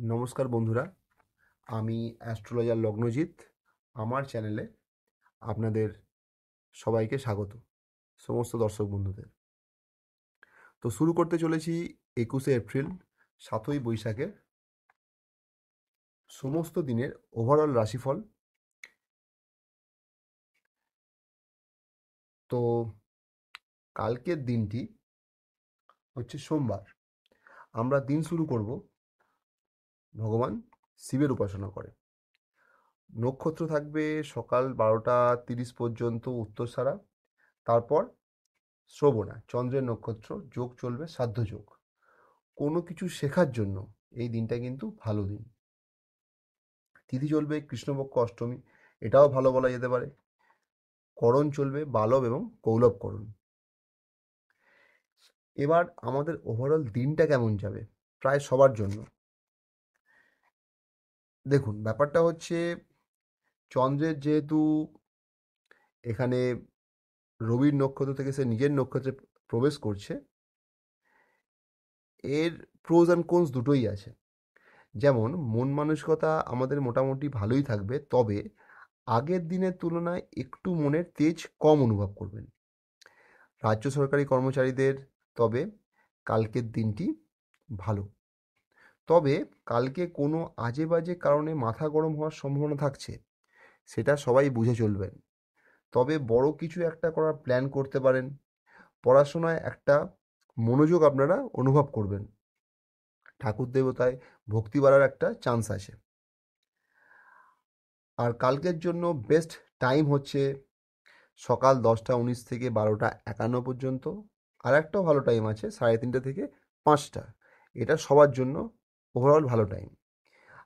নমস্কার বন্ধুরা, আমি অ্যাস্ট্রোলজার লগ্নজিৎ। আমার চ্যানেলে আপনাদের সবাইকে স্বাগত, সমস্ত দর্শক বন্ধুদের। তো শুরু করতে চলেছি 21শে এপ্রিল 7ই বৈশাখের সমস্ত দিনের ওভারঅল রাশিফল। তো কালকের দিনটি হচ্ছে সোমবার। আমরা দিন শুরু করব ভগবান শিবের উপাসনা করে। নক্ষত্র থাকবে সকাল 12টা 30 পর্যন্ত উত্তরসারা, তারপর শ্রবণা চন্দ্রের নক্ষত্র, যোগ চলবে সাধ্য যোগ। কোনো কিছু শেখার জন্য এই দিনটা কিন্তু ভালো দিন। তিথি চলবে কৃষ্ণপক্ষ অষ্টমী, এটাও ভালো বলা যেতে পারে। করণ চলবে বালব এবং কৌলভ করণ। এবার আমাদের ওভারঅল দিনটা কেমন যাবে প্রায় সবার জন্য। দেখুন, ব্যাপারটা হচ্ছে চন্দ্রের যেহেতু এখানে রবির নক্ষত্র থেকে সে নিজের নক্ষত্রে প্রবেশ করছে, এর প্রোজ অ্যান্ড কোনস দুটোই আছে। যেমন মন মানসিকতা আমাদের মোটামুটি ভালোই থাকবে, তবে আগের দিনের তুলনায় একটু মনের তেজ কম অনুভব করবেন রাজ্য সরকারি কর্মচারীদের। তবে কালকের দিনটি ভালো, তবে কালকে কোনো আজে বাজে কারণে মাথা গরম হওয়ার সম্ভাবনা থাকছে, সেটা সবাই বুঝে চলবেন। তবে বড় কিছু একটা করার প্ল্যান করতে পারেন। পড়াশোনায় একটা মনোযোগ আপনারা অনুভব করবেন। ঠাকুর দেবতায় ভক্তি বাড়ার একটা চান্স আছে। আর কালকের জন্য বেস্ট টাইম হচ্ছে সকাল 10টা 19 থেকে 12টা 51 পর্যন্ত। আর একটাও ভালো টাইম আছে 3:30 থেকে 5টা। এটা সবার জন্য ওভারঅল ভালো টাইম।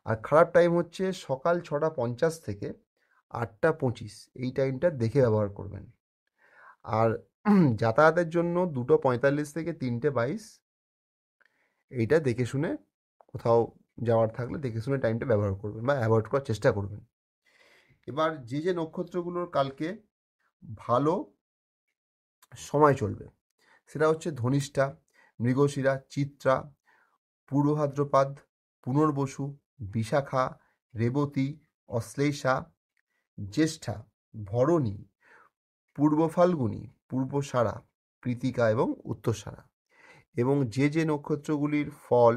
আর খারাপ টাইম হচ্ছে সকাল 6টা 50 থেকে 8টা 25। এই টাইমটা দেখে ব্যবহার করবেন। আর যাতায়াতের জন্য 2টো 45 থেকে 3টে 22। এইটা দেখে শুনে, কোথাও যাওয়ার থাকলে দেখে শুনে টাইমটা ব্যবহার করবেন বা অ্যাভয়েড করার চেষ্টা করবেন। এবার যে নক্ষত্রগুলোর কালকে ভালো সময় চলবে, সেটা হচ্ছে ধনিষ্ঠা, মৃগশিরা, চিত্রা, পূর্ব ভাদ্রপদ, পুনর্বসু, বিশাখা, রেবতী, অশ্লেষা, জ্যেষ্ঠা, ভরণী, পূর্ব ফাল্গুনী, পূর্বষাঢ়া, কৃতিকা এবং উত্তরষাঢ়া। এবং যে নক্ষত্রগুলির ফল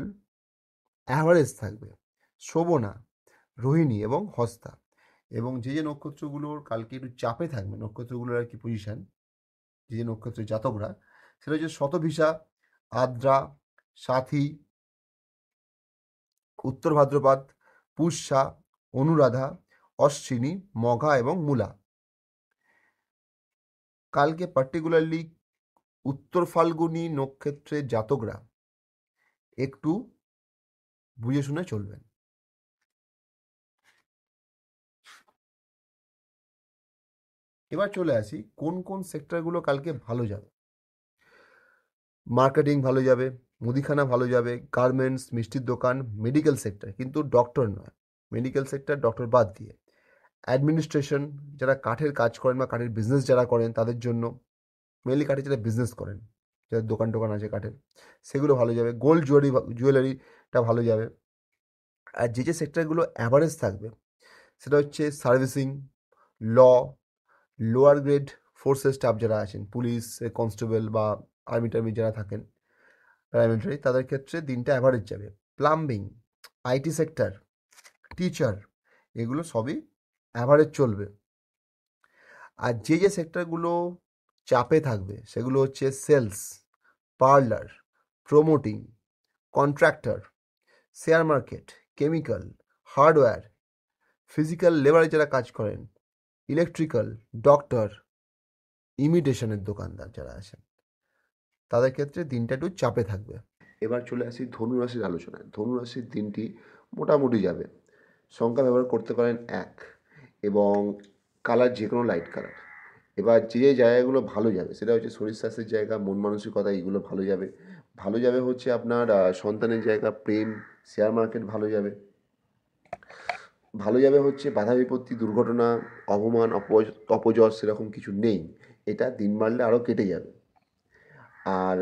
অ্যাভারেজ থাকবে, শ্রবণা, রোহিণী এবং হস্তা। এবং যে নক্ষত্রগুলোর কালকে একটু চাপে থাকবে, নক্ষত্রগুলোর আর কি পজিশন, যে নক্ষত্রের জাতকরা, সেটা হচ্ছে শতভিষা, আদ্রা, সাথী, উত্তর ভাদ্রপদ, পুষ্যা, অনুরাধা, অশ্বিনী, মঘা এবং মূলা। কালকে পার্টিকুলারলি উত্তর ফাল্গুনী নক্ষত্রের জাতকরা একটু বুঝে শুনে চলবেন। এবার চলে আসি কোন কোন সেক্টরগুলো কালকে ভালো যাবে। মার্কেটিং ভালো যাবে, মুদিখানা ভালো যাবে, গার্মেন্টস, মিষ্টির দোকান, মেডিকেল সেক্টর, কিন্তু ডক্টর নয়, মেডিকেল সেক্টর ডক্টর বাদ দিয়ে। অ্যাডমিনিস্ট্রেশন, যারা কাঠের কাজ করেন বা কাঠের বিজনেস যারা করেন তাদের জন্য, মেনলি কাঠের যারা বিজনেস করেন, যাদের দোকান টোকান আছে কাঠের, সেগুলো ভালো যাবে। গোল্ড জুয়েলারিটা ভালো যাবে। আর যে সেক্টরগুলো অ্যাভারেজ থাকবে, সেটা হচ্ছে সার্ভিসিং, ল, লোয়ার গ্রেড ফোর্সের স্টাফ যারা আছেন, পুলিশ, কনস্টেবল বা আর্মি টার্মি যারা থাকেন, প্যারামিলিটারি, তাদের ক্ষেত্রে দিনটা অ্যাভারেজ যাবে। প্লাম্বিং, আইটি সেক্টর, টিচার, এগুলো সবই অ্যাভারেজ চলবে। আর যে সেক্টরগুলো চাপে থাকবে, সেগুলো হচ্ছে sales, parlour, promoting, contractor, share market, chemical, hardware, physical লেবারে যারা কাজ করেন, ইলেকট্রিক্যাল, ডক্টর, ইমিটেশনের দোকানদার যারা আছেন, তাদের ক্ষেত্রে দিনটা একটু চাপে থাকবে। এবার চলে আসি ধনুরাশির আলোচনায়। ধনুরাশির দিনটি মোটামুটি যাবে। সংখ্যা ব্যবহার করতে পারেন 1 এবং কালার যে কোনো লাইট কালার। এবার যে জায়গাগুলো ভালো যাবে, সেটা হচ্ছে শরীর স্বাস্থ্যের জায়গা, মন মানসিকতা, এইগুলো ভালো যাবে। ভালো যাবে হচ্ছে আপনার সন্তানের জায়গা, প্রেম, শেয়ার মার্কেট ভালো যাবে। ভালো যাবে হচ্ছে বাধা বিপত্তি, দুর্ঘটনা, অপমান, অপযশ সেরকম কিছু নেই। এটা দিন বাড়লে আরও কেটে যাবে। আর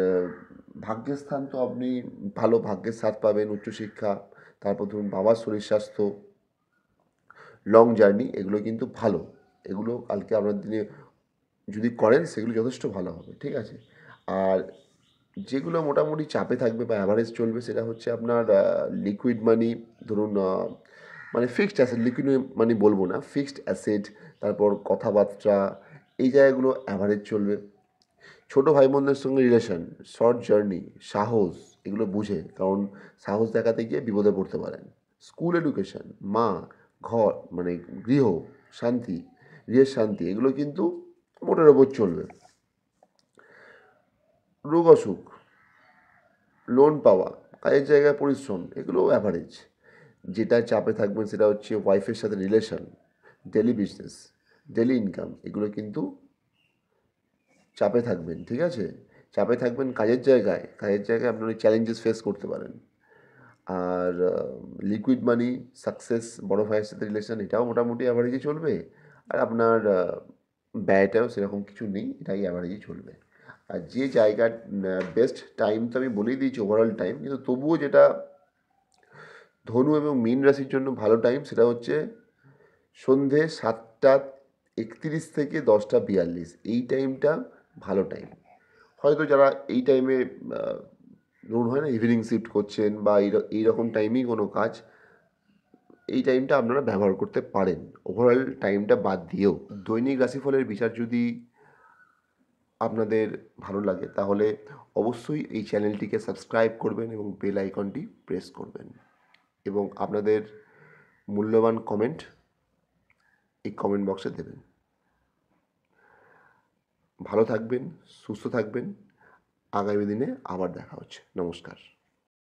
ভাগ্যের স্থান তো আপনি ভালো ভাগ্যের স্বাদ পাবেন, উচ্চশিক্ষা, তারপর ধরুন বাবার শরীর স্বাস্থ্য, লং জার্নি, এগুলো কিন্তু ভালো। এগুলো কালকে আপনার দিনে যদি করেন সেগুলো যথেষ্ট ভালো হবে, ঠিক আছে? আর যেগুলো মোটামুটি চাপে থাকবে বা অ্যাভারেজ চলবে সেটা হচ্ছে আপনার লিকুইড মানি, ধরুন মানে ফিক্সড অ্যাসেট, লিকুইড মানি বলবো না, ফিক্সড অ্যাসেট, তারপর কথাবার্তা, এই জায়গাগুলো অ্যাভারেজ চলবে। ছোটো ভাই বোনদের সঙ্গে রিলেশন, শর্ট জার্নি, সাহস, এগুলো বুঝে, কারণ সাহস দেখাতে গিয়ে বিপদে পড়তে পারেন। স্কুল এডুকেশন, মা, ঘর মানে গৃহ শান্তি, গৃহের শান্তি, এগুলো কিন্তু মোটের ওপর চলবে। রোগ অসুখ, লোন পাওয়া, কাজের জায়গায় পরিশ্রম, এগুলোও অ্যাভারেজ। যেটা চাপে থাকবেন সেটা হচ্ছে ওয়াইফের সাথে relation, daily business, daily income, এগুলো কিন্তু চাপে থাকবেন, ঠিক আছে? চাপে থাকবেন কাজের জায়গায়, কাজের জায়গায় আপনার ওই চ্যালেঞ্জেস ফেস করতে পারেন। আর লিকুইড মানি, সাকসেস, বড় ভাইয়ের সাথে রিলেশন, এটাও মোটামুটি অ্যাভারেজে চলবে। আর আপনার ব্যয়টাও সেরকম কিছু নেই, এটাই অ্যাভারেজে চলবে। আর যে জায়গার বেস্ট টাইম তো আমি বলেই দিয়েছি, ওভারঅল টাইম, কিন্তু তবুও যেটা ধনু এবং মীন রাশির জন্য ভালো টাইম সেটা হচ্ছে সন্ধে 7:31 থেকে 10:42, এই টাইমটা ভালো টাইম। হয়তো যারা এই টাইমে ধরুন হয় না ইভিনিং শিফট করছেন বা এইরকম টাইমেই কোনো কাজ, এই টাইমটা আপনারা ব্যবহার করতে পারেন ওভারঅল টাইমটা বাদ দিয়েও। দৈনিক রাশিফলের বিচার যদি আপনাদের ভালো লাগে তাহলে অবশ্যই এই চ্যানেলটিকে সাবস্ক্রাইব করবেন এবং বেল আইকনটি প্রেস করবেন, এবং আপনাদের মূল্যবান কমেন্ট এই কমেন্ট বক্সে দেবেন। ভালো থাকবেন, সুস্থ থাকবেন। আগামী দিনে আবার দেখা হচ্ছে। নমস্কার।